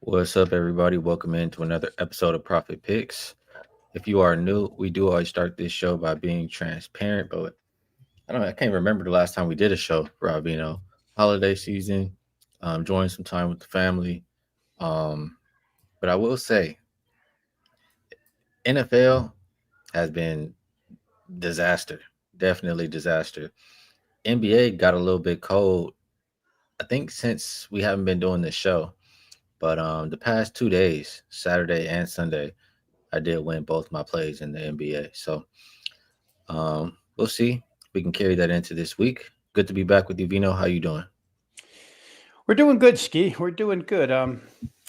What's up, everybody? Welcome into another episode of Profit Picks. If you are new, we do always start this show by being transparent, but I can't remember the last time we did a show, Rob Veno. Holiday season, enjoying some time with the family. Um, but I will say, NFL has been disaster, definitely disaster. NBA got a little bit cold, I think, since we haven't been doing this show. But the past 2 days, Saturday and Sunday, I did win both my plays in the NBA. So we'll see if we can carry that into this week. Good to be back with you, Vino. How you doing? We're doing good, Skee. We're doing good.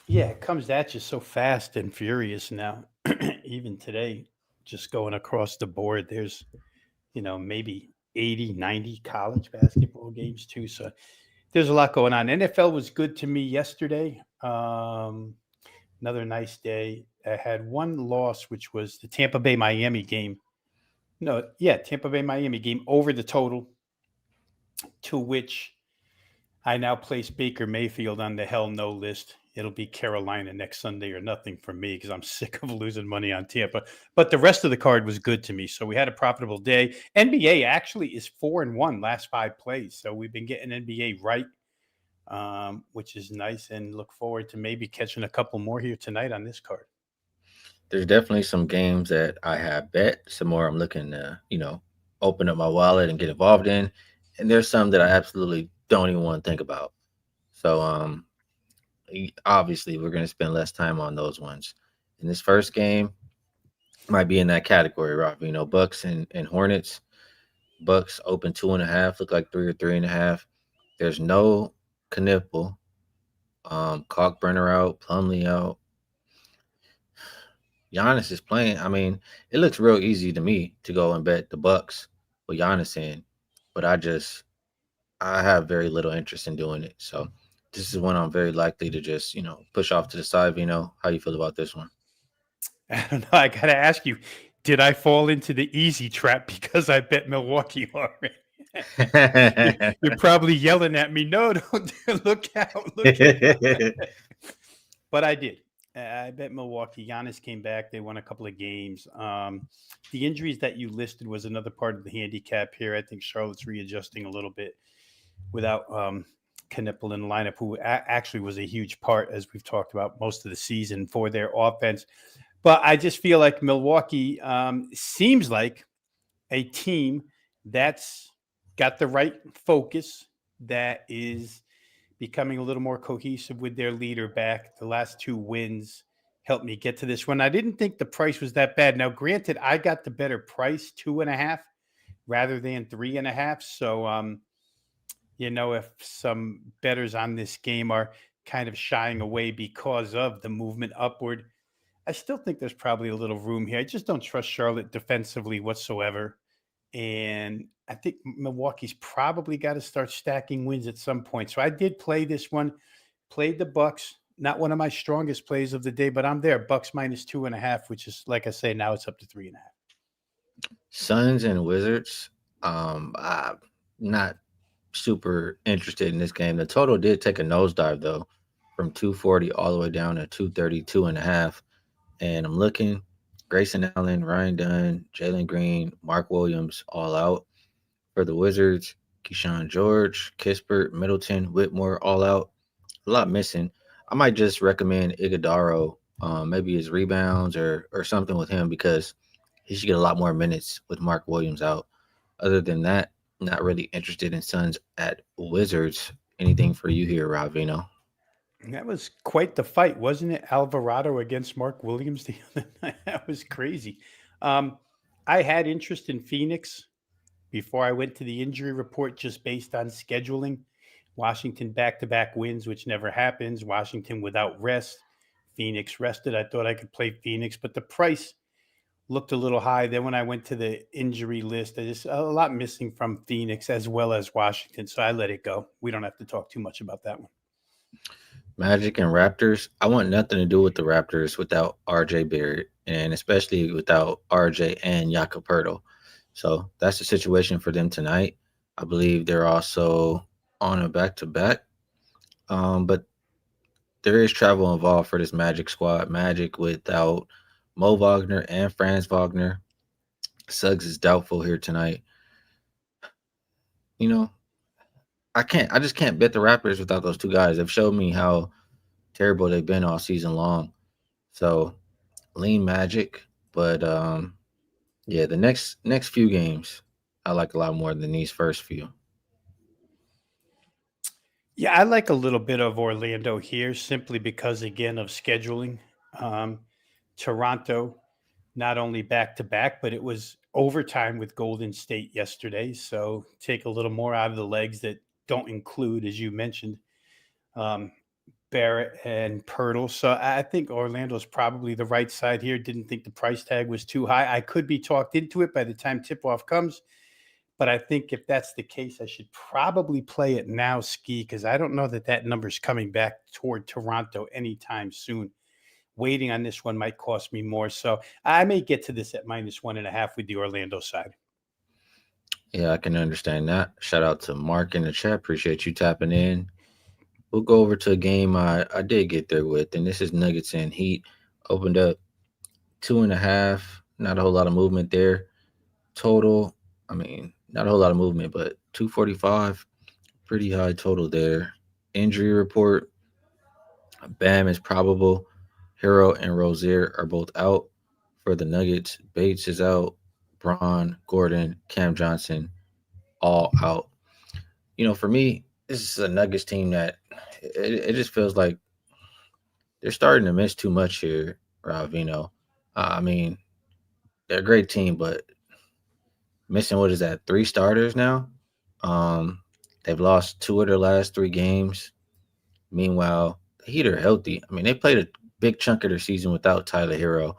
Yeah, it comes at you so fast and furious now. Even today, just going across the board, there's, maybe 80, 90 college basketball games too. So there's a lot going on. NFL was good to me yesterday. Another nice day. I had one loss, which was the Tampa Bay Miami game. No, yeah, Tampa Bay Miami game over the total, to which I now place Baker Mayfield on the hell no list. It'll be Carolina next Sunday or nothing for me because I'm sick of losing money on Tampa. But the rest of the card was good to me. So we had a profitable day. NBA actually is 4-1 last five plays. So we've been getting NBA right, which is nice. And look forward to maybe catching a couple more here tonight on this card. There's definitely some games that I have bet, some more I'm looking to, open up my wallet and get involved in. And there's some that I absolutely don't even want to think about. So obviously we're gonna spend less time on those ones. In this first game, might be in that category, Rob. Bucks and Hornets. Bucks open 2.5, look like 3 or 3.5. There's no Knipple. Cockburner out, Plumlee out. Giannis is playing. I mean, it looks real easy to me to go and bet the Bucks with Giannis in, but I have very little interest in doing it. So this is one I'm very likely to just push off to the side. How you feel about this one? I don't know. I got to ask you, did I fall into the easy trap because I bet Milwaukee already? You're probably yelling at me. No, don't look out, look out. But I did. I bet Milwaukee. Giannis came back. They won a couple of games. The injuries that you listed was another part of the handicap here. I think Charlotte's readjusting a little bit without Knipple in the lineup, who actually was a huge part, as we've talked about, most of the season for their offense. But I just feel like Milwaukee seems like a team that's got the right focus, that is becoming a little more cohesive with their leader back. The last two wins helped me get to this one. I didn't think the price was that bad. Now, granted, I got the better price, 2.5 rather than 3.5. So, if some bettors on this game are kind of shying away because of the movement upward, I still think there's probably a little room here. I just don't trust Charlotte defensively whatsoever. And I think Milwaukee's probably got to start stacking wins at some point. So I did play this one, played the Bucks. Not one of my strongest plays of the day, but I'm there. Bucks minus 2.5, which is, like I say, now it's up to 3.5. Suns and Wizards. I'm not super interested in this game. The total did take a nosedive though, from 240 all the way down to 232.5. And I'm looking, Grayson Allen, Ryan Dunn, Jalen Green, Mark Williams, all out for the Wizards. Keyshawn George, Kispert, Middleton, Whitmore, all out. A lot missing. I might just recommend Iguodaro, maybe his rebounds or something with him because he should get a lot more minutes with Mark Williams out. Other than that, not really interested in Suns at Wizards. Anything for you here, Ravino? And that was quite the fight, wasn't it? Alvarado against Mark Williams the other night. That was crazy. Um, I had interest in Phoenix before I went to the injury report just based on scheduling. Washington back to back wins, which never happens. Washington without rest. Phoenix rested. I thought I could play Phoenix, but the price looked a little high. Then when I went to the injury list, I just a lot missing from Phoenix as well as Washington. So I let it go. We don't have to talk too much about that one. Magic and Raptors. I want nothing to do with the Raptors without RJ Barrett, and especially without RJ and Jakob So that's the situation for them tonight. I believe they're also on a back to back. But there is travel involved for this Magic squad. Magic without Mo Wagner and Franz Wagner. Suggs is doubtful here tonight. You know, I just can't bet the Raptors without those two guys. They've showed me how terrible they've been all season long. So lean Magic, but yeah, the next few games I like a lot more than these first few. Yeah, I like a little bit of Orlando here simply because, again, of scheduling. Um, Toronto, not only back to back, but it was overtime with Golden State yesterday. So take a little more out of the legs that don't include, as you mentioned, um, Barrett and Pirtle. So I think Orlando's probably the right side here. Didn't think the price tag was too high. I could be talked into it by the time tip off comes. But I think if that's the case, I should probably play it now, Skee, because I don't know that that number's coming back toward Toronto anytime soon. Waiting on this one might cost me more. So I may get to this at -1.5 with the Orlando side. Yeah, I can understand that. Shout out to Mark in the chat. Appreciate you tapping in. We'll go over to a game I did get there with, and this is Nuggets and Heat. Opened up 2.5. Not a whole lot of movement there. Total, I mean, not a whole lot of movement, but 245. Pretty high total there. Injury report. Bam is probable. Hero and Rozier are both out for the Nuggets. Bates is out. Braun, Gordon, Cam Johnson, all out. For me, this is a Nuggets team that it just feels like they're starting to miss too much here, Rob Veno. I mean, they're a great team, but missing what is that? Three starters now. Um, they've lost two of their last three games. Meanwhile, the Heat are healthy. I mean, they played a big chunk of their season without Tyler Hero.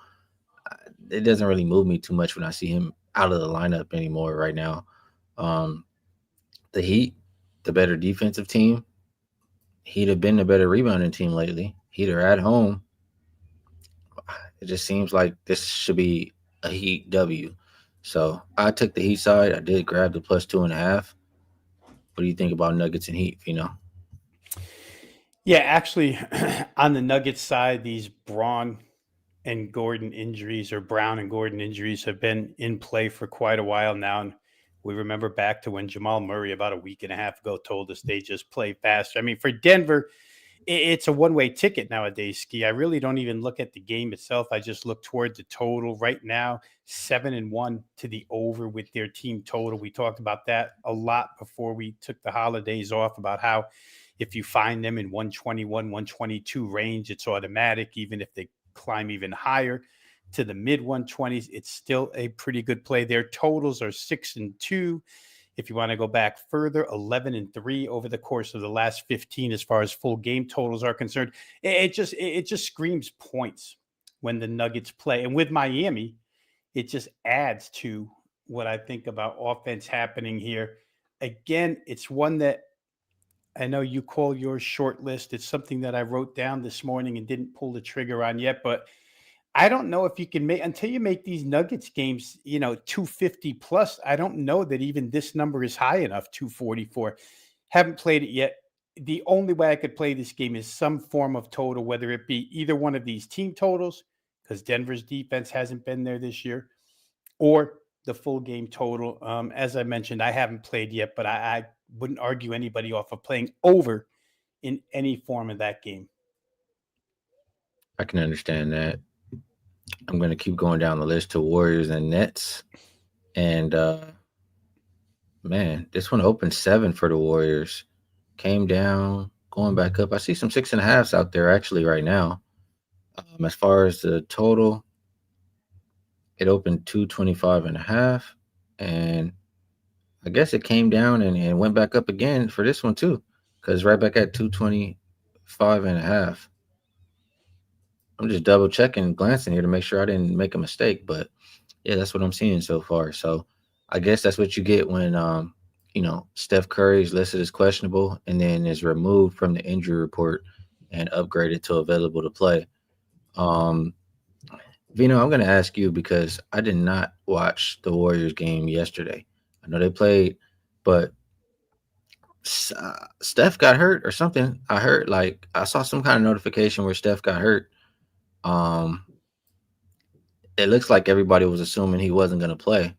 It doesn't really move me too much when I see him out of the lineup anymore right now. Um, the Heat, the better defensive team. Heat have been the better rebounding team lately. Heat are at home. It just seems like this should be a Heat W. So I took the Heat side. I did grab the +2.5. What do you think about Nuggets and Heat? Yeah, actually, on the Nuggets side, these Braun and Gordon injuries or Brown and Gordon injuries have been in play for quite a while now. And we remember back to when Jamal Murray about a week and a half ago told us they just play faster. I mean, for Denver, it's a one-way ticket nowadays, Ski. I really don't even look at the game itself. I just look toward the total right now, 7-1 to the over with their team total. We talked about that a lot before we took the holidays off about how if you find them in 121, 122 range, it's automatic. Even if they climb even higher to the mid 120s, it's still a pretty good play. Their totals are 6-2. If you want to go back further, 11-3 over the course of the last 15 as far as full game totals are concerned. It just screams points when the Nuggets play. And with Miami, it just adds to what I think about offense happening here. Again, it's one that I know you call yours short list. It's something that I wrote down this morning and didn't pull the trigger on yet, but I don't know if you can make until you make these Nuggets games, 250 plus. I don't know that even this number is high enough, 244. Haven't played it yet. The only way I could play this game is some form of total, whether it be either one of these team totals, because Denver's defense hasn't been there this year, or the full game total. As I mentioned, I haven't played yet, but I wouldn't argue anybody off of playing over in any form of that game. I can understand that. I'm going to keep going down the list to Warriors and Nets. And man, this one opened 7 for the Warriors. Came down, going back up. I see some 6.5s out there actually right now. As far as the total, it opened 225.5. And I guess it came down and went back up again for this one too. Because right back at 225.5. I'm just double checking, glancing here to make sure I didn't make a mistake. But yeah, that's what I'm seeing so far. So I guess that's what you get when Steph Curry is listed as questionable and then is removed from the injury report and upgraded to available to play. Um Vino, I'm gonna ask you because I did not watch the Warriors game yesterday. I know they played, but Steph got hurt or something. I heard like I saw some kind of notification where Steph got hurt. Um, it looks like everybody was assuming he wasn't going to play.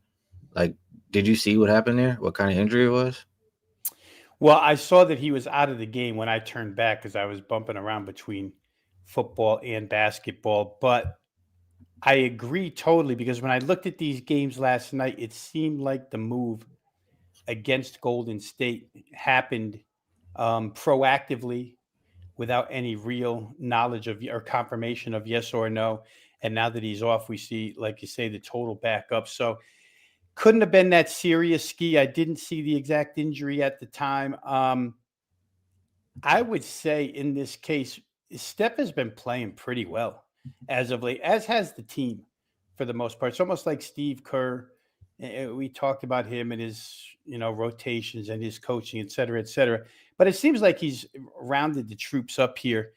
Like, did you see what happened there? What kind of injury it was? Well, I saw that he was out of the game when I turned back because I was bumping around between football and basketball. But I agree totally because when I looked at these games last night, it seemed like the move against Golden State happened proactively without any real knowledge of or confirmation of yes or no. And now that he's off, we see, like you say, the total backup. So couldn't have been that serious, Ski. I didn't see the exact injury at the time. I would say in this case, Steph has been playing pretty well as of late, as has the team for the most part. It's almost like Steve Kerr. We talked about him and his, rotations and his coaching, et cetera, et cetera. But it seems like he's rounded the troops up here.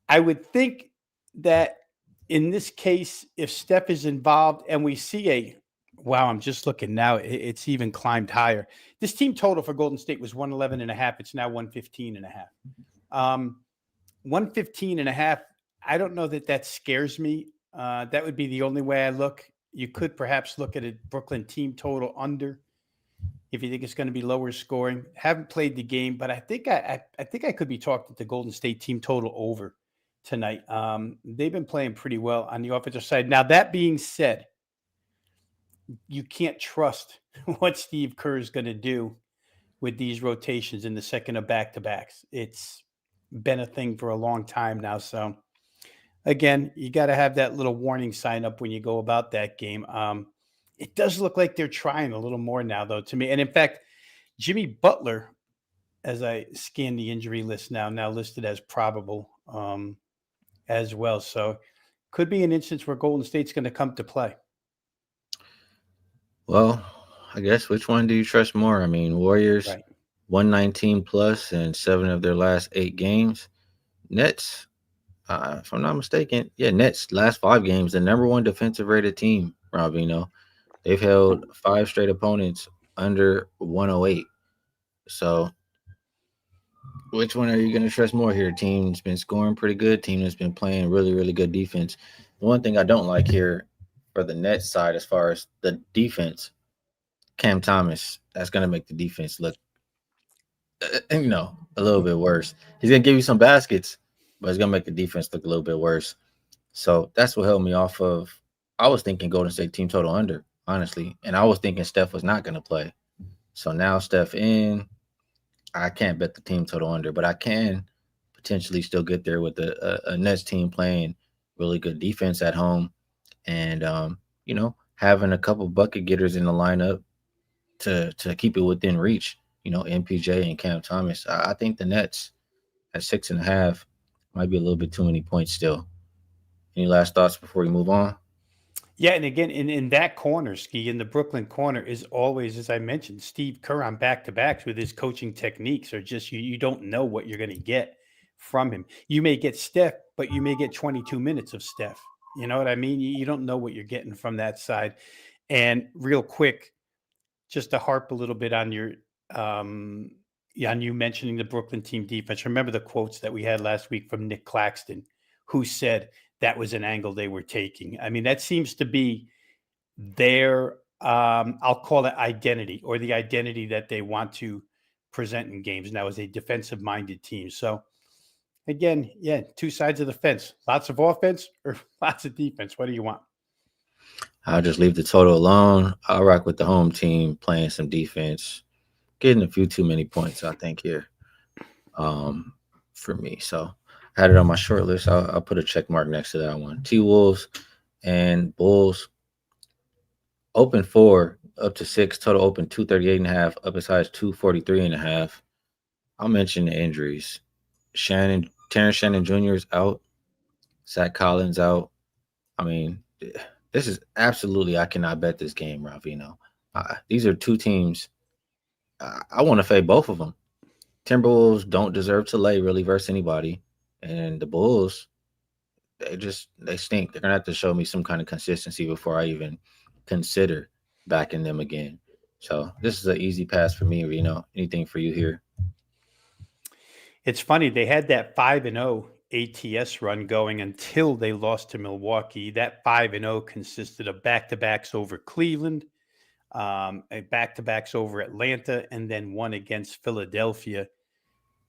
I would think that in this case, if Steph is involved and we see wow, I'm just looking now, it's even climbed higher. This team total for Golden State was 111 and a half. It's now 115 and a half. 115 and a half. I don't know that scares me. That would be the only way I look. You could perhaps look at a Brooklyn team total under if you think it's going to be lower scoring. Haven't played the game, but I think I could be talking to the Golden State team total over tonight. They've been playing pretty well on the offensive side. Now, that being said, you can't trust what Steve Kerr is going to do with these rotations in the second of back-to-backs. It's been a thing for a long time now. So, again, you got to have that little warning sign up when you go about that game. It does look like they're trying a little more now, though, to me. And, in fact, Jimmy Butler, as I scan the injury list now listed as probable as well. So, could be an instance where Golden State's going to come to play. Well, I guess which one do you trust more? I mean, Warriors Right. 119 plus in 7 of their last 8 games. Nets, if I'm not mistaken, Nets last 5 games, the number 1 defensive rated team, Rob Veno. They've held 5 straight opponents under 108. So, which one are you going to trust more here? Team's been scoring pretty good. Team that's been playing really, really good defense. The one thing I don't like here for the Nets side, as far as the defense, Cam Thomas, that's going to make the defense look, a little bit worse. He's going to give you some baskets, but it's going to make the defense look a little bit worse. So that's what held me off of. I was thinking Golden State team total under, honestly, and I was thinking Steph was not going to play. So now Steph in, I can't bet the team total under, but I can potentially still get there with a Nets team playing really good defense at home, and having a couple bucket getters in the lineup to keep it within reach. MPJ and Cam Thomas. I think the Nets at 6.5 might be a little bit too many points still. Any last thoughts before we move on? Yeah, and again, in that corner, Ski, in the Brooklyn corner, is always, as I mentioned, Steve Kerr on back-to-backs with his coaching techniques are just, you don't know what you're going to get from him. You may get Steph, but you may get 22 minutes of Steph. You know what I mean? You don't know what you're getting from that side. And real quick, just to harp a little bit on your, on you mentioning the Brooklyn team defense. Remember the quotes that we had last week from Nick Claxton, who said that was an angle they were taking. I mean, that seems to be their, I'll call it identity, or the identity that they want to present in games now as a defensive minded team. So again, two sides of the fence, lots of offense or lots of defense. What do you want? I'll just leave the total alone. I'll rock with the home team playing some defense, getting a few too many points, I think, here for me. So I had it on my short list. I'll put a check mark next to that one. T-Wolves and Bulls open 4 up to 6, total open 238.5, up as high as 243.5. I'll mention the injuries. Terrence Shannon Jr. is out. Zach Collins out. I mean, this is absolutely, I cannot bet this game, Ravino. These are 2 teams. I want to fade both of them. Timberwolves don't deserve to lay really versus anybody. And the Bulls, they stink. They're going to have to show me some kind of consistency before I even consider backing them again. So this is an easy pass for me, Reno. Anything for you here? It's funny, they had that 5-0 ATS run going until they lost to Milwaukee. That 5-0 consisted of back-to-backs over Cleveland, back-to-backs over Atlanta, and then one against Philadelphia.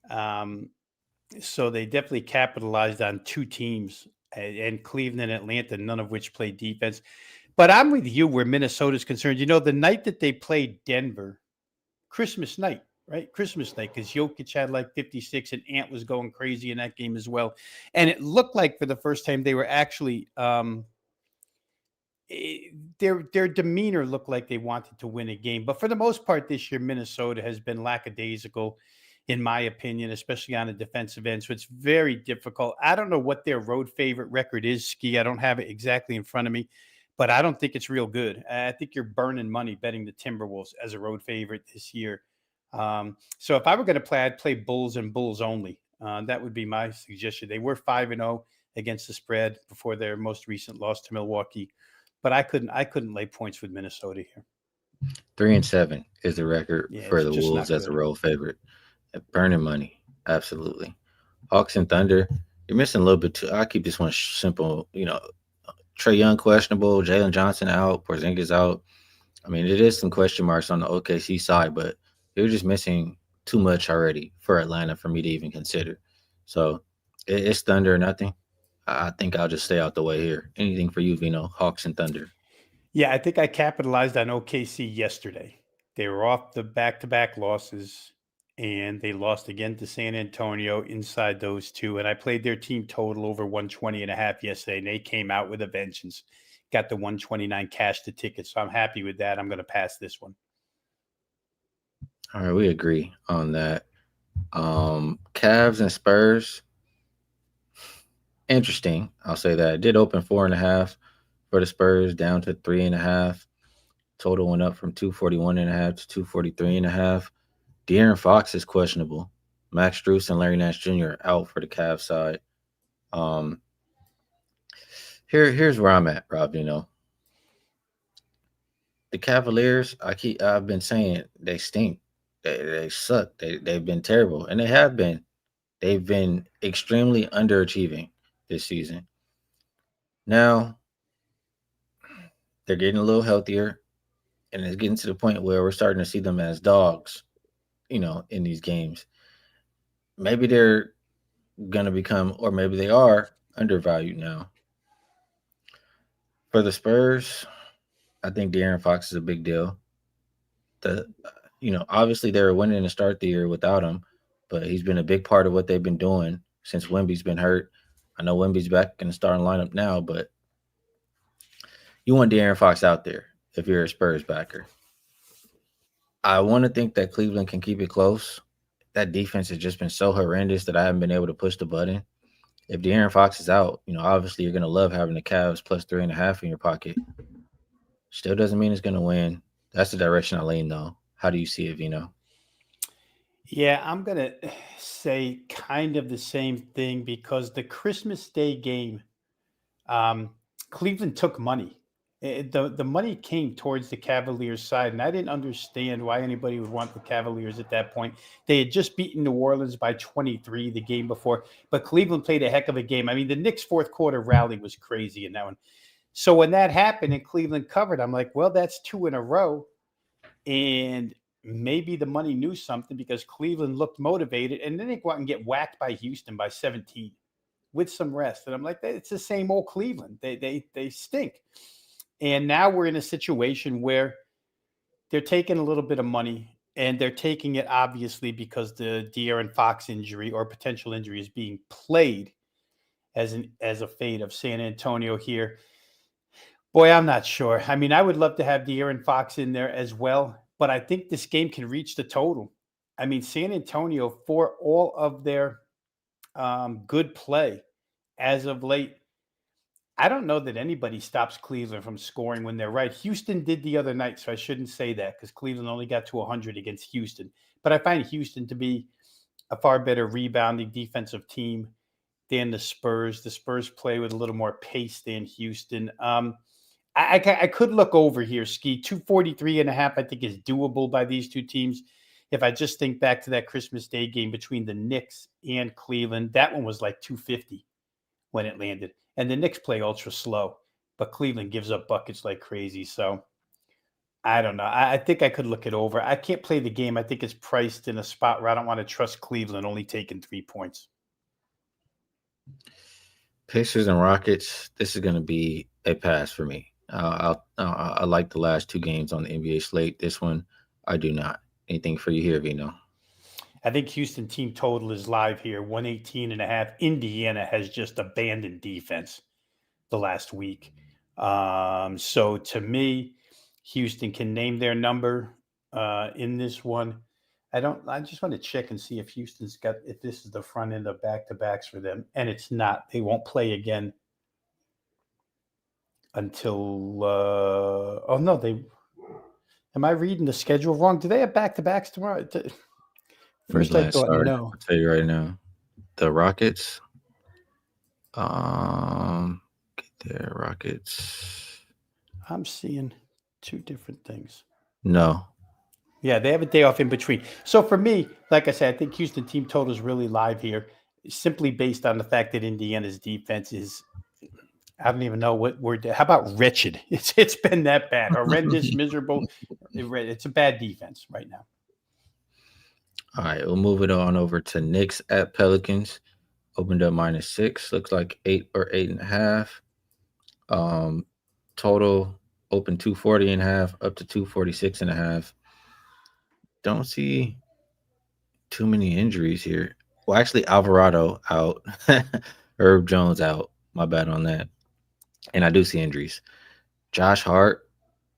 So they definitely capitalized on two teams, and Cleveland and Atlanta, none of which played defense. But I'm with you where Minnesota's concerned. The night that they played Denver, Christmas night, right? Christmas night, because Jokic had like 56 and Ant was going crazy in that game as well. And it looked like for the first time they were actually their demeanor looked like they wanted to win a game. But for the most part this year, Minnesota has been lackadaisical, in my opinion, especially on the defensive end. So it's very difficult. I don't know what their road favorite record is, Skee. I don't have it exactly in front of me, but I don't think it's real good. I think you're burning money betting the Timberwolves as a road favorite this year. So if I were going to play, I'd play Bulls and Bulls only. That would be my suggestion. They were 5-0 against the spread before their most recent loss to Milwaukee, but I couldn't lay points with Minnesota here. 3-7 is the record for it's the just Wolves not as a good. road favorite. Burning money, absolutely. Hawks and Thunder, you're missing a little bit too. I'll keep this one simple. Trae Young questionable, Jalen Johnson out, Porzingis out. I mean, it is some question marks on the OKC side, but you're just missing too much already for Atlanta for me to even consider. So it's Thunder or nothing. I think I'll just stay out the way here. Anything for you, Vino? Hawks and Thunder. Yeah, I think I capitalized on OKC yesterday. They were off the back-to-back losses, and they lost again to San Antonio inside those two. And I played their team total over 120.5 yesterday, and they came out with a vengeance. Got the 129 cash the ticket, so I'm happy with that. I'm going to pass this one. All right, we agree on that. Cavs and Spurs. Interesting. I'll say that. It did open 4.5 for the Spurs, down to 3.5. Total went up from 241.5 to 243.5. De'Aaron Fox is questionable. Max Strus and Larry Nance Jr. are out for the Cavs side. Here's where I'm at, Rob. The Cavaliers. I've been saying they stink. They suck. They've been terrible, and they have been. They've been extremely underachieving this season. Now they're getting a little healthier, and it's getting to the point where we're starting to see them as dogs, in these games. Maybe they're going to become, or maybe they are undervalued now. For the Spurs, I think De'Aaron Fox is a big deal. Obviously they were winning to start the year without him, but he's been a big part of what they've been doing since Wemby's been hurt. I know Wemby's back in the starting lineup now, but you want De'Aaron Fox out there if you're a Spurs backer. I want to think that Cleveland can keep it close. That defense has just been so horrendous that I haven't been able to push the button. If De'Aaron Fox is out, obviously you're going to love having the Cavs plus 3.5 in your pocket. Still doesn't mean it's going to win. That's the direction I lean, though. How do you see it, Vino? Yeah, I'm going to say kind of the same thing because the Christmas Day game, Cleveland took money. The money came towards the Cavaliers side, and I didn't understand why anybody would want the Cavaliers at that point. They had just beaten New Orleans by 23 the game before, but Cleveland played a heck of a game. I mean, the Knicks' fourth quarter rally was crazy in that one. So when that happened and Cleveland covered, I'm like, well, that's 2 in a row. And maybe the money knew something because Cleveland looked motivated, and then they go out and get whacked by Houston by 17 with some rest. And I'm like, it's the same old Cleveland. They stink. And now we're in a situation where they're taking a little bit of money, and they're taking it obviously because the De'Aaron Fox injury or potential injury is being played as a fate of San Antonio here. Boy, I'm not sure. I mean, I would love to have De'Aaron Fox in there as well, but I think this game can reach the total. I mean, San Antonio, for all of their good play as of late, I don't know that anybody stops Cleveland from scoring when they're right. Houston did the other night, so I shouldn't say that because Cleveland only got to 100 against Houston. But I find Houston to be a far better rebounding defensive team than the Spurs. The Spurs play with a little more pace than Houston. I could look over here, Skee. 243.5, I think, is doable by these two teams. if I just think back to that Christmas Day game between the Knicks and Cleveland, that one was like 250 when it landed. And the Knicks play ultra slow, but Cleveland gives up buckets like crazy. So I don't know. I think I could look it over. I can't play the game. I think it's priced in a spot where I don't want to trust Cleveland only taking 3 points. Pacers and Rockets. This is going to be a pass for me. I like the last 2 games on the NBA slate. This one, I do not. Anything for you here, Vino? I think Houston team total is live here, 118.5. Indiana has just abandoned defense the last week. So to me, Houston can name their number in this one. I just want to check and see if if this is the front end of back-to-backs for them. And it's not. They won't play again until, am I reading the schedule wrong? Do they have back-to-backs tomorrow? First I thought no. I'll tell you right now. The Rockets. Get there, Rockets. I'm seeing 2 different things. No. Yeah, they have a day off in between. So for me, like I said, I think Houston team total is really live here, simply based on the fact that Indiana's defense is, I don't even know what word. How about wretched? It's been that bad, horrendous, miserable. It's a bad defense right now. All right, we'll move it on over to Knicks at Pelicans. Opened up -6. Looks like 8 or 8.5. Total open 240.5 up to 246.5. Don't see too many injuries here. Well, actually, Alvarado out. Herb Jones out. My bad on that. And I do see injuries. Josh Hart,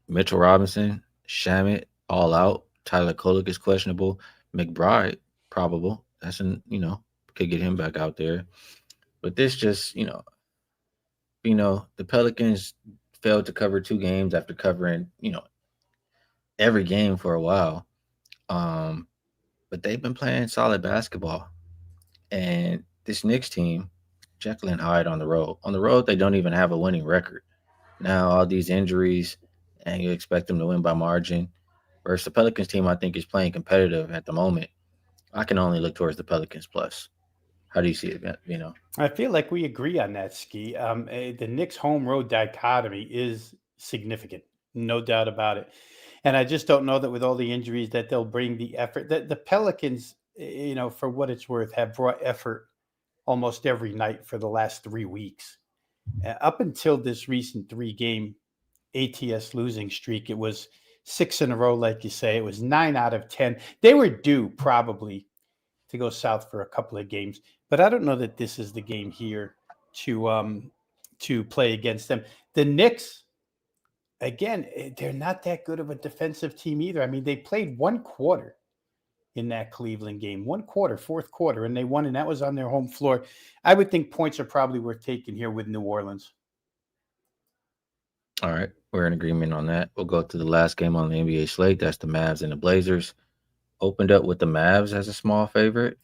Mitchell Robinson, Shamet, all out. Tyler Kolek is questionable. McBride, probable. Could get him back out there. But this just, the Pelicans failed to cover 2 games after covering, every game for a while. But they've been playing solid basketball. And this Knicks team, Jekyll and Hyde on the road. On the road, they don't even have a winning record. Now, all these injuries, and you expect them to win by margin. Versus the Pelicans team, I think, is playing competitive at the moment. I can only look towards the Pelicans plus. How do you see it, I feel like we agree on that, Skee. The Knicks home road dichotomy is significant, no doubt about it. And I just don't know that with all the injuries that they'll bring the effort. The Pelicans, for what it's worth, have brought effort almost every night for the last 3 weeks. Up until this recent 3-game ATS losing streak, it was 6 in a row, like you say. It was 9 out of 10. They were due probably to go south for a couple of games, but I don't know that this is the game here to play against them. The Knicks, again, they're not that good of a defensive team either. I mean, they played 1 quarter in that Cleveland game, 1 quarter, fourth quarter, and they won, and that was on their home floor. I would think points are probably worth taking here with New Orleans. All right, we're in agreement on that. We'll go to the last game on the NBA slate. That's the Mavs and the Blazers. Opened up with the Mavs as a small favorite.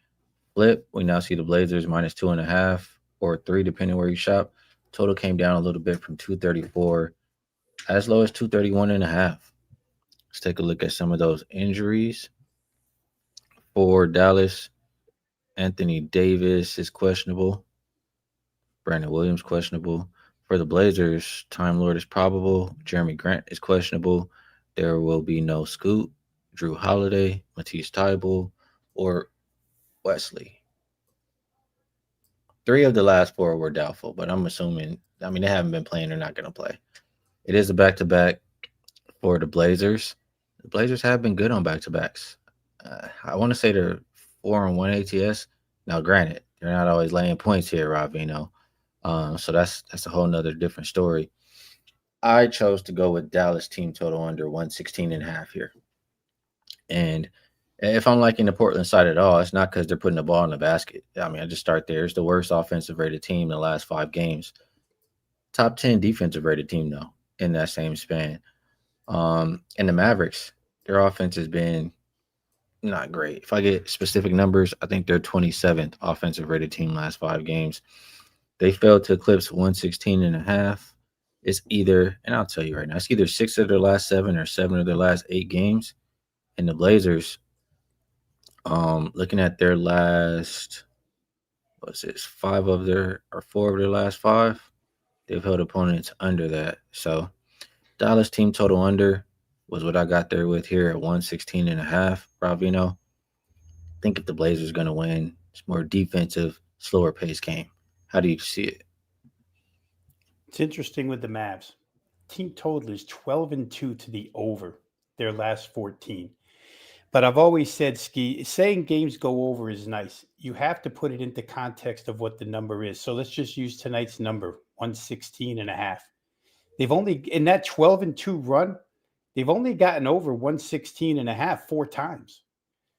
Flip, we now see the Blazers -2.5 or 3, depending where you shop. Total came down a little bit from 234 as low as 231.5. Let's take a look at some of those injuries. For Dallas, Anthony Davis is questionable. Brandon Williams questionable. For the Blazers, Time Lord is probable. Jeremy Grant is questionable. There will be no Scoot, Drew Holiday, Matisse Thybulle, or Wesley. 3 of the last 4 were doubtful, but I'm assuming, they haven't been playing. They're not going to play. It is a back-to-back for the Blazers. The Blazers have been good on back-to-backs. I want to say they're 4-1 ATS. Now, granted, they're not always laying points here, Rob Veno. So that's a whole nother different story. I chose to go with Dallas team total under 116.5 here. And if I'm liking the Portland side at all, it's not because they're putting the ball in the basket. I just start there. It's the worst offensive rated team in the last 5 games. Top 10 defensive rated team, though, in that same span. And the Mavericks, their offense has been not great. If I get specific numbers, I think they're 27th offensive rated team last 5 games. They failed to eclipse 116.5. It's either, and I'll tell you right now, it's either 6 of their last 7 or 7 of their last 8 games. And the Blazers, Looking at their last, what's this, 4 of their last 5, they've held opponents under that. So Dallas team total under was what I got there with here at 116.5. Rob Veno. I think if the Blazers going to win, it's more defensive, slower pace game. How do you see it? It's interesting with the Mavs. Team total is 12-2 to the over their last 14. But I've always said, Skee, saying games go over is nice. You have to put it into context of what the number is. So let's just use tonight's number, 116.5. They've only, in that 12-2 run, they've only gotten over 116.5 4 times.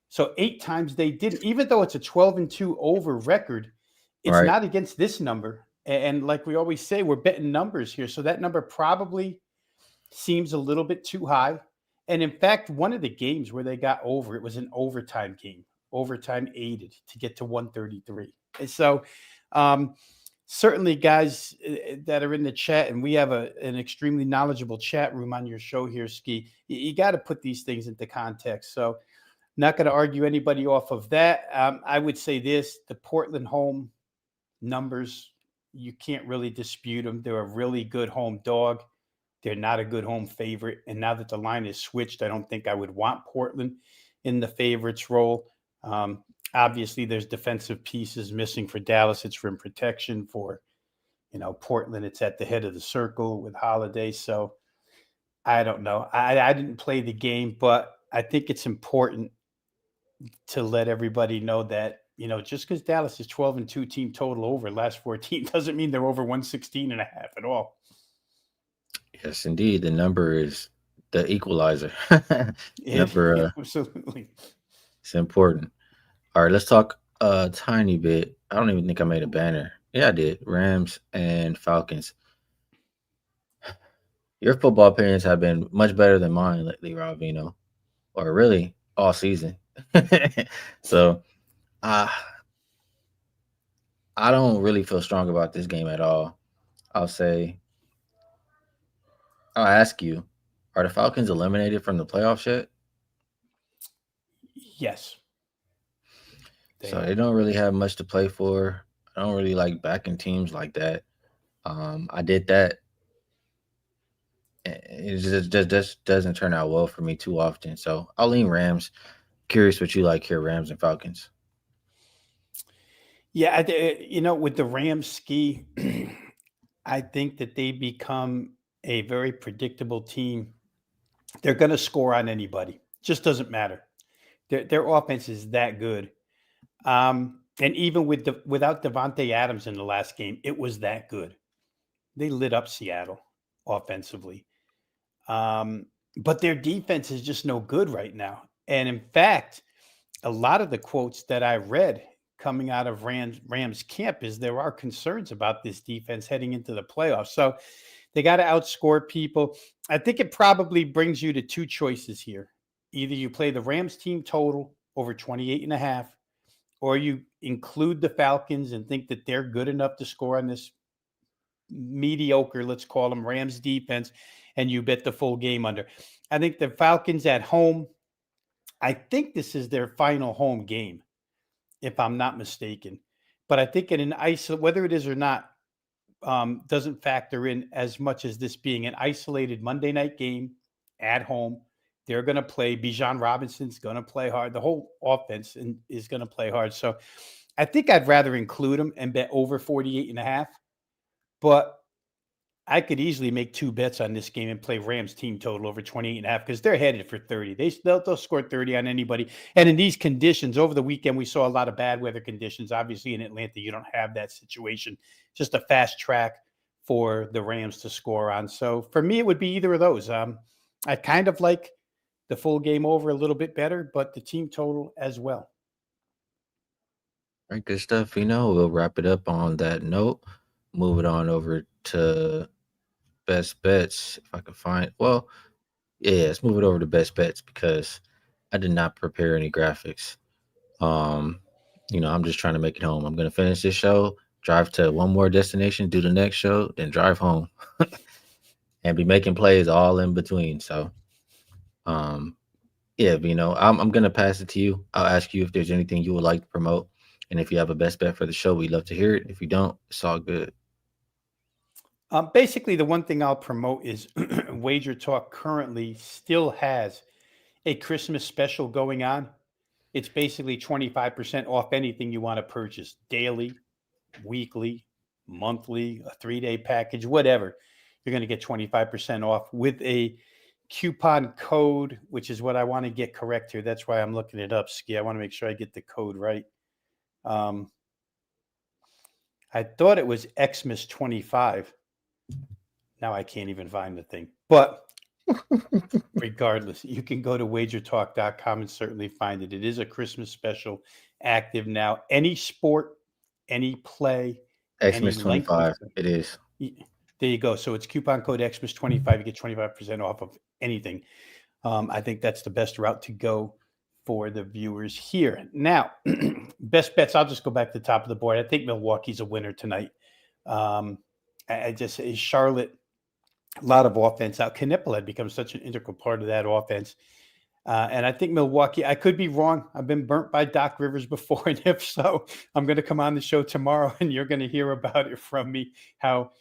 So 8 times they didn't, even though it's a 12-2 over record, it's Right. not against this number. And like we always say, we're betting numbers here. So that number probably seems a little bit too high. And in fact, one of the games where they got over, it was an overtime game, overtime aided to get to 133. And so, certainly, guys that are in the chat, and we have an extremely knowledgeable chat room on your show here, Skee. You got to put these things into context. So, not going to argue anybody off of that. I would say this: the Portland home numbers, you can't really dispute them. They're a really good home dog. They're not a good home favorite. And now that the line is switched, I don't think I would want Portland in the favorites role. Obviously, there's defensive pieces missing for Dallas. It's rim protection for, Portland. It's at the head of the circle with Holiday. So I don't know. I didn't play the game, but I think it's important to let everybody know that, just because Dallas is 12-2 team total over last 14 doesn't mean they're over 116.5 at all. Yes, indeed. The number is the equalizer. Yeah, Number, absolutely. it's important. All right, let's talk a tiny bit. I don't even think I made a banner. Yeah, I did. Rams and Falcons. Your football opinions have been much better than mine lately, Rob Vino, or really all season. So, uh, I don't really feel strong about this game at all. I'll say, I'll ask you, are the Falcons eliminated from the playoffs yet? Yes, they So they are. don't really have much to play for. I don't really like backing teams like that. I did that. It just doesn't turn out well for me too often. So I'll lean Rams. Curious what you like here, Rams and Falcons. Yeah, with the Rams Ski, I think that they become a very predictable team. They're going to score on anybody. Just doesn't matter. Their offense is that good. And even without Devontae Adams in the last game, it was that good. They lit up Seattle offensively. But their defense is just no good right now. And in fact, a lot of the quotes that I read coming out of Rams camp is there are concerns about this defense heading into the playoffs. So they got to outscore people. I think it probably brings you to two choices here. Either you play the Rams team total over 28.5, or you include the Falcons and think that they're good enough to score on this mediocre, let's call them, Rams defense, and you bet the full game under. I think the Falcons at home, I think this is their final home game, if I'm not mistaken. But I think in an whether it is or not, doesn't factor in as much as this being an isolated Monday night game at home. They're going to play. Bijan Robinson's going to play hard. The whole offense is going to play hard. So I think I'd rather include them and bet over 48.5. But I could easily make two bets on this game and play Rams team total over 28.5 because they're headed for 30. They'll score 30 on anybody. And in these conditions, over the weekend, we saw a lot of bad weather conditions. Obviously, in Atlanta, you don't have that situation. Just a fast track for the Rams to score on. So for me, it would be either of those. I kind of like the full game over a little bit better, but the team total as well. All right, good stuff. We'll wrap it up on that note. Move it on over to best bets. If I can find, well, yeah, let's move it over to best bets because I did not prepare any graphics. Um, I'm just trying to make it home. I'm gonna finish this show, drive to one more destination, do the next show, then drive home, and be making plays all in between. So, um, Yeah, Vino, I'm gonna pass it to you. I'll ask you if there's anything you would like to promote, and if you have a best bet for the show, we'd love to hear it. If you don't, it's all good. Basically, the one thing I'll promote is Wager Talk currently still has a Christmas special going on. It's basically 25% off anything you want to purchase daily, weekly, monthly, a 3-day package, whatever. You're going to get 25% off with a coupon code, which is what I want to get correct here. That's why I'm looking it up, Skee. I want to make sure I get the code right. I thought it was Xmas 25. Now I can't even find the thing. But regardless, you can go to wagertalk.com and certainly find it. It is a Christmas special active now. Any sport, any play, any Xmas length of 25. It is. there you go. So it's coupon code Xmas 25. You get 25% off of anything. I think that's the best route to go for the viewers here. Now, best bets. I'll just go back to the top of the board. I think Milwaukee's a winner tonight. I just Charlotte, a lot of offense out. Knipple had become such an integral part of that offense. And I think Milwaukee, I could be wrong. I've been burnt by Doc Rivers before. And if so, I'm going to come on the show tomorrow and you're going to hear about it from me, how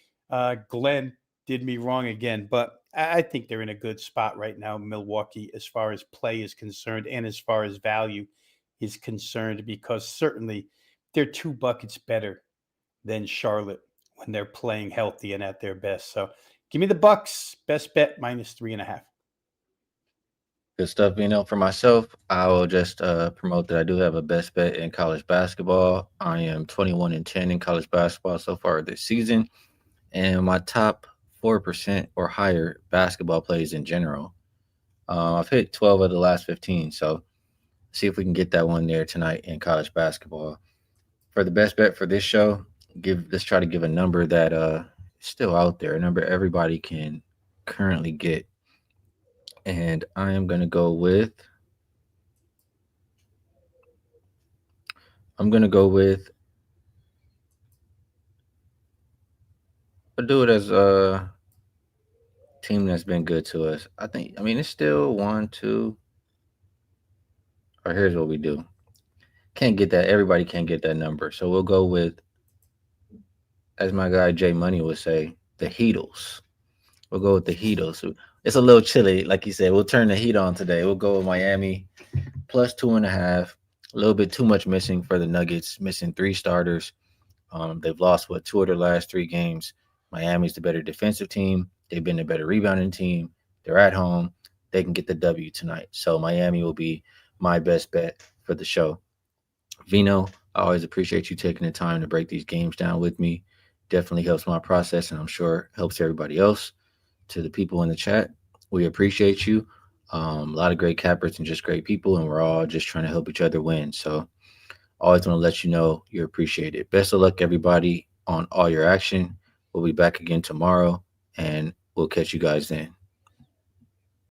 Glenn did me wrong again. But I think they're in a good spot right now, Milwaukee, as far as play is concerned and as far as value is concerned, because certainly they're 2 buckets better than Charlotte when they're playing healthy and at their best. So give me the Bucks. Best bet -3.5. Good stuff, Vino. For myself, I will just promote that I do have a best bet in college basketball. I am 21-10 in college basketball so far this season, and my top 4% or higher basketball plays in general. I've hit 12 of the last 15, so see if we can get that one there tonight in college basketball. For the best bet for this show, let's try to give a number that is still out there, a number everybody can currently get. And I am going to go with I'll do it as a team that's been good to us. I mean, it's still 1, 2. Or here's what we do. Can't get that. Everybody can't get that number. So we'll go with, as my guy Jay Money would say, the Heatles. We'll go with the Heatles. It's a little chilly, like you said. We'll turn the heat on today. We'll go with Miami plus 2.5. A little bit too much missing for the Nuggets, missing 3 starters. They've lost 2 of their last 3 games. Miami's the better defensive team. They've been the better rebounding team. They're at home. They can get the W tonight. So Miami will be my best bet for the show. Vino, I always appreciate you taking the time to break these games down with me. Definitely helps my process, and I'm sure helps everybody else. To the people in the chat, we appreciate you. A lot of great cappers and just great people, and we're all just trying to help each other win. So always want to let you know you're appreciated. Best of luck, everybody, on all your action. We'll be back again tomorrow, and we'll catch you guys then.